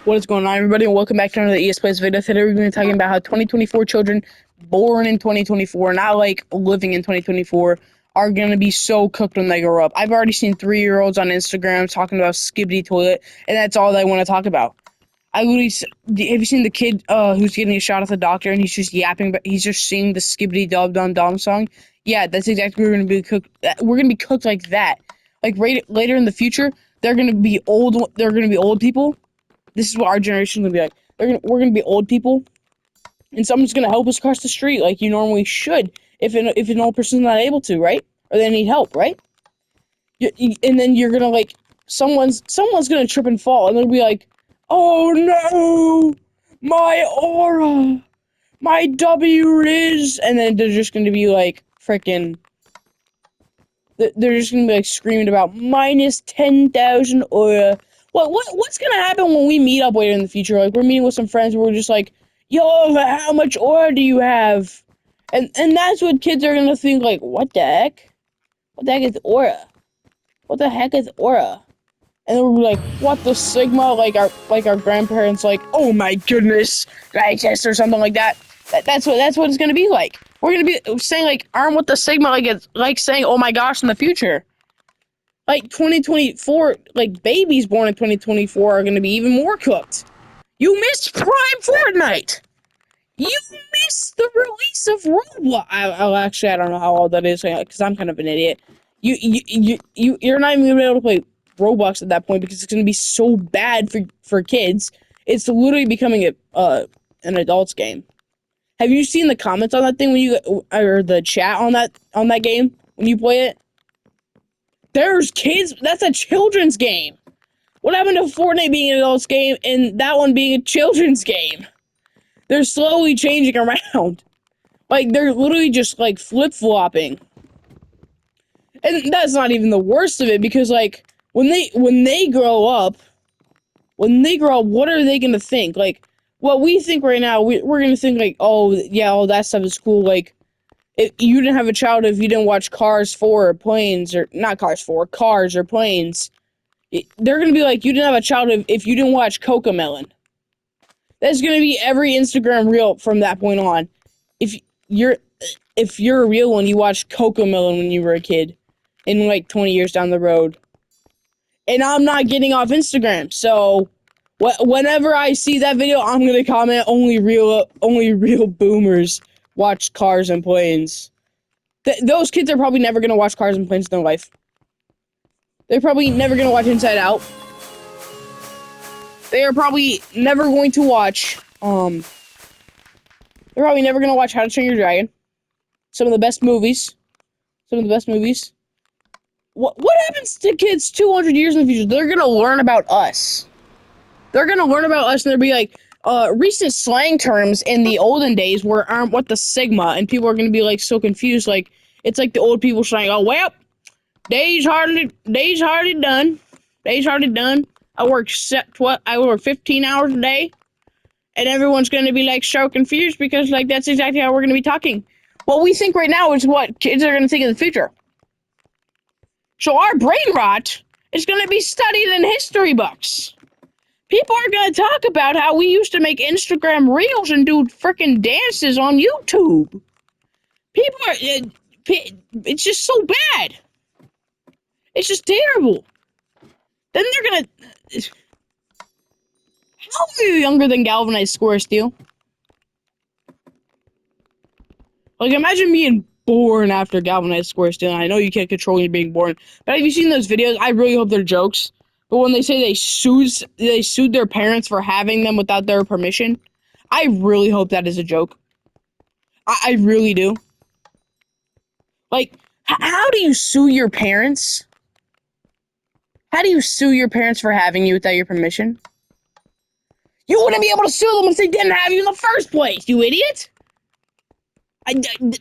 What is going on, everybody, and welcome back to another ES Plays video. Today we're going to be talking about how 2024 children born in 2024, not like living in 2024, are going to be so cooked when they grow up. I've already seen 3-year-olds on Instagram talking about Skibidi Toilet, and that's all they want to talk about. Have you seen the kid who's getting a shot at the doctor, and he's just yapping, but he's just singing the Skibidi Dub Dum Dum song? Yeah, that's exactly what we're going to be cooked. We're going to be cooked like that. Like later in the future, they're going to be old. They're going to be old people. This is what our generation is gonna be like. We're gonna be old people, and someone's gonna help us cross the street like you normally should. If an old person's not able to, right? Or they need help, right? And then you're gonna like someone's gonna trip and fall, and they'll be like, "Oh no, my aura, my W Riz," and then they're just gonna be like freaking. They're just gonna be like screaming about minus 10,000 aura. What's gonna happen when we meet up later in the future? Like we're meeting with some friends, and we're just like, "Yo, how much aura do you have?" And that's what kids are gonna think. Like, what the heck? What the heck is aura? What the heck is aura? And then we're like, "What the sigma?" Like our grandparents, like, "Oh my goodness, digest," or something like that. That's what it's gonna be like. We're gonna be saying like, "Arm with the sigma," like it's like saying, "Oh my gosh," in the future. Like 2024, like babies born in 2024 are gonna be even more cooked. You missed Prime Fortnite. You missed the release of Roblox. I don't know how old that is because I'm kind of an idiot. You're not even gonna be able to play Roblox at that point because it's gonna be so bad for kids. It's literally becoming an adult's game. Have you seen the comments on that thing or the chat on that game when you play it? There's kids. That's a children's game. What happened to Fortnite being an adult's game and that one being a children's game? They're slowly changing around. Like, they're literally just, like, flip-flopping. And that's not even the worst of it, because, like, when they grow up, what are they gonna think? Like, what we think right now, we're gonna think, like, oh, yeah, all that stuff is cool, like, you didn't have a child if you didn't watch Cars 4 or Planes, or, not Cars 4, Cars or Planes. They're gonna be like, you didn't have a child if you didn't watch Cocomelon. That's gonna be every Instagram reel from that point on. If you're a real one, you watched Cocomelon when you were a kid, in like 20 years down the road. And I'm not getting off Instagram, so whenever I see that video, I'm gonna comment only real boomers watch Cars and Planes. Those kids are probably never gonna watch Cars and Planes in their life. They're probably never gonna watch Inside Out. They are probably never going to watch, they're probably never gonna watch How to Train Your Dragon. Some of the best movies. What happens to kids 200 years in the future? They're gonna learn about us. And they'll be like, recent slang terms in the olden days aren't what the sigma, and people are gonna be like so confused, like, it's like the old people saying, "Oh, well, day's hardly done. I work 15 hours a day," and everyone's going to be like so confused because like that's exactly how we're going to be talking. What we think right now is what kids are going to think in the future. So our brain rot is going to be studied in history books. People are going to talk about how we used to make Instagram reels and do freaking dances on YouTube. People are, it's just so bad. It's just terrible. Then they're gonna. How are you younger than Galvanized Square Steel? Like, imagine being born after Galvanized Square Steel. I know you can't control you being born, but have you seen those videos? I really hope they're jokes. But when they say they sued their parents for having them without their permission, I really hope that is a joke. I really do. Like, how do you sue your parents? How do you sue your parents for having you without your permission? You wouldn't be able to sue them if they didn't have you in the first place, you idiot!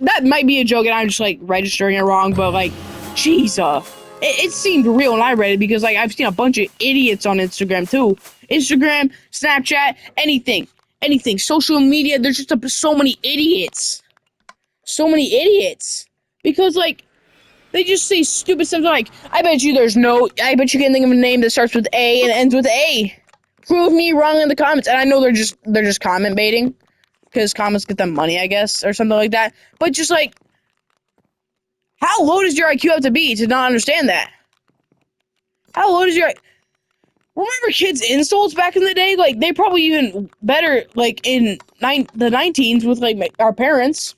That might be a joke and I'm just, like, registering it wrong, but, like, Jesus. It seemed real when I read it because, like, I've seen a bunch of idiots on Instagram, too. Instagram, Snapchat, anything. Social media, there's just so many idiots. Because, like, they just say stupid stuff like, I bet you can think of a name that starts with A and ends with A. prove me wrong in the comments. And I know they're just comment baiting because comments get them money, I guess, or something like that. But just like, how low does your IQ have to be to not understand that? How low does your remember kids' insults back in the day? Like, they probably even better, like, in the 19s with, like, our parents.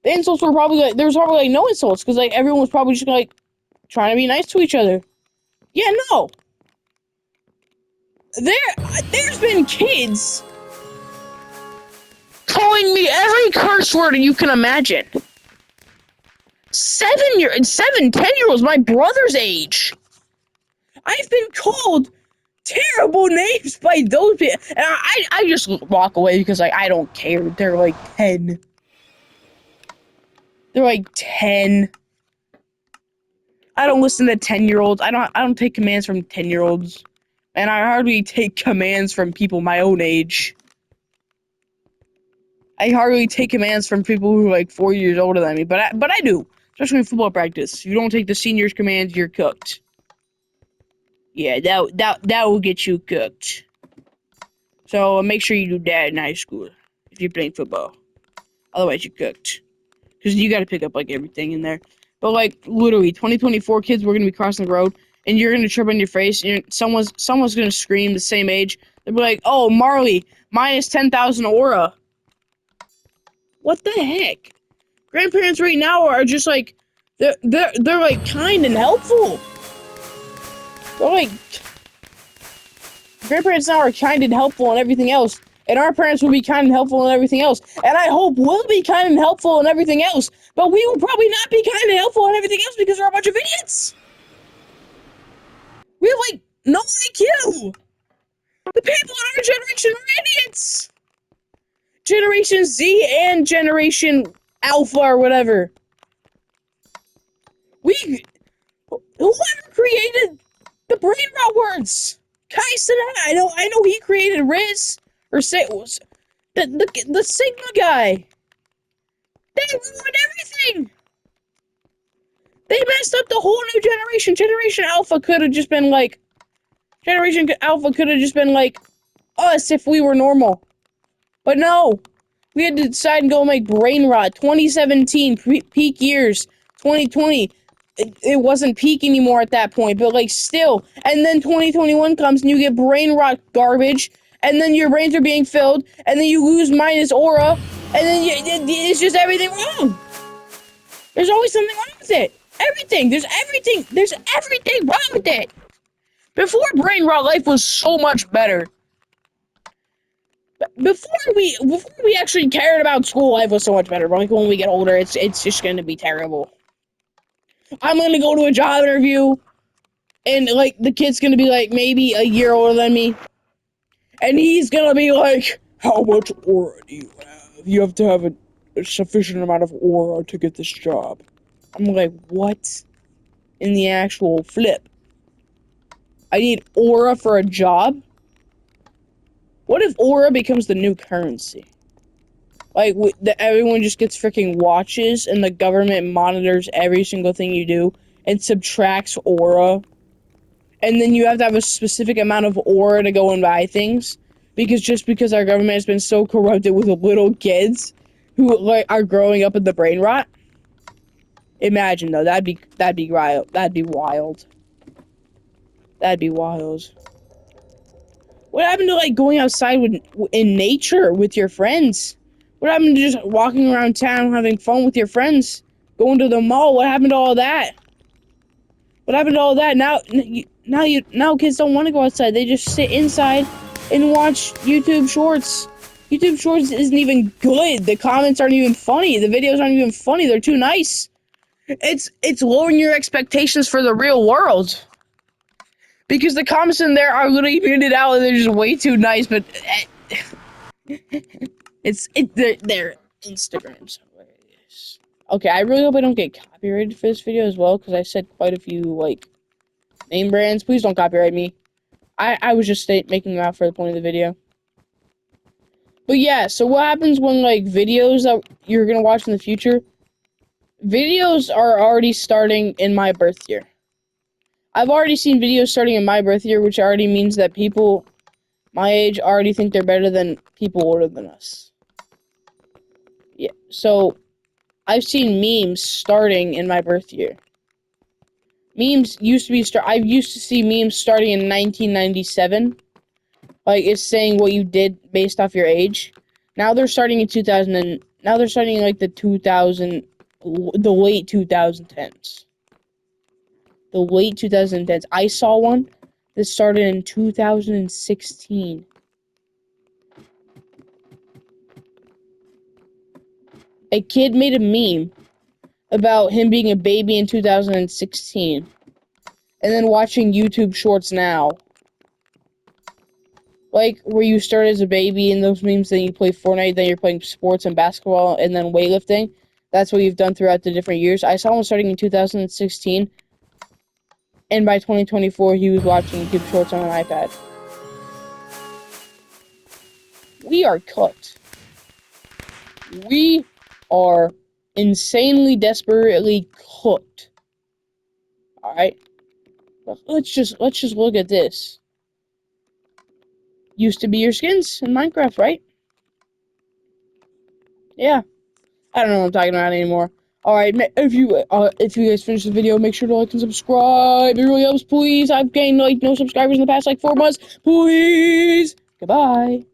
The insults were probably, like, there was probably, like, no insults. Because, like, everyone was probably just, like, trying to be nice to each other. Yeah, no. There's been kids calling me every curse word you can imagine. 10-year-olds, my brother's age. I've been called terrible names by those people. And I just walk away because, like, I don't care. They're like 10. They're like 10. I don't listen to 10-year-olds. I don't take commands from 10-year-olds. And I hardly take commands from people my own age. I hardly take commands from people who are like 4 years older than me, but I do. Especially in football practice. If you don't take the seniors' commands, you're cooked. Yeah, that will get you cooked. So make sure you do that in high school if you're playing football. Otherwise, you're cooked. Because you got to pick up like everything in there. But like literally, 2024 kids, we're gonna be crossing the road, and you're gonna trip on your face. And someone's gonna scream the same age. They'll be like, "Oh, Marley, minus 10,000 aura." What the heck? Grandparents right now are just like, they're like kind and helpful. They're like, grandparents now are kind and helpful and everything else. And our parents will be kind and helpful and everything else. And I hope we'll be kind and helpful and everything else. But we will probably not be kind and helpful and everything else because we're a bunch of idiots. We have, like, no IQ. The people in our generation are idiots. Generation Z and Generation Alpha or whatever. Whoever created the brain rot words? Kai Cenat. I know he created Riz. Or say the Sigma guy. They ruined everything. They messed up the whole new generation. Generation Alpha could have just been like us if we were normal. But no. We had to decide and go make brain rot. 2017 peak years. 2020 it wasn't peak anymore at that point, but like still. And then 2021 comes and you get brain rot garbage. And then your brains are being filled, and then you lose minus aura, and then it's just everything wrong. There's always something wrong with it. Everything. There's everything wrong with it. Before brain rot, life was so much better. Before we actually cared about school, life was so much better. Like when we get older, it's just gonna be terrible. I'm gonna go to a job interview, and like the kid's gonna be like maybe a year older than me. And he's gonna be like, how much aura do you have? You have to have a sufficient amount of aura to get this job. I'm like, what? In the actual flip? I need aura for a job? What if aura becomes the new currency? Like, everyone just gets freaking watches and the government monitors every single thing you do and subtracts aura. And then you have to have a specific amount of aura to go and buy things. Because our government has been so corrupted with little kids who like are growing up in the brain rot. Imagine though, that'd be wild. That'd be wild. That'd be wild. What happened to like going outside in nature with your friends? What happened to just walking around town having fun with your friends? Going to the mall? What happened to all that? What happened to all that? Now kids don't want to go outside. They just sit inside and watch YouTube Shorts. YouTube Shorts isn't even good. The comments aren't even funny. The videos aren't even funny. They're too nice. It's lowering your expectations for the real world. Because the comments in there are literally muted out and they're just way too nice, but they're Instagrams. Okay, I really hope I don't get copyrighted for this video as well, because I said quite a few, like, name brands. Please don't copyright me. I was just making them out for the point of the video. But yeah, so what happens when, like, videos that you're gonna watch in the future? Videos are already starting in my birth year. I've already seen videos starting in my birth year, which already means that people My age already think they're better than people older than us. Yeah, so I've seen memes starting in my birth year. Memes used to be I used to see memes starting in 1997. Like it's saying what you did based off your age. Now they're starting in 2000 and now they're starting in like the late 2010s. The late 2010s. I saw one that started in 2016. A kid made a meme about him being a baby in 2016 and then watching YouTube shorts now. Like, where you start as a baby in those memes, then you play Fortnite, then you're playing sports and basketball, and then weightlifting. That's what you've done throughout the different years. I saw him starting in 2016, and by 2024, he was watching YouTube shorts on an iPad. We are cooked. We are insanely, desperately cooked. Alright? Let's just look at this. Used to be your skins in Minecraft, right? Yeah. I don't know what I'm talking about anymore. Alright, if you guys finish the video, make sure to like and subscribe. It really helps, please. I've gained, like, no subscribers in the past, like, 4 months. Please! Goodbye.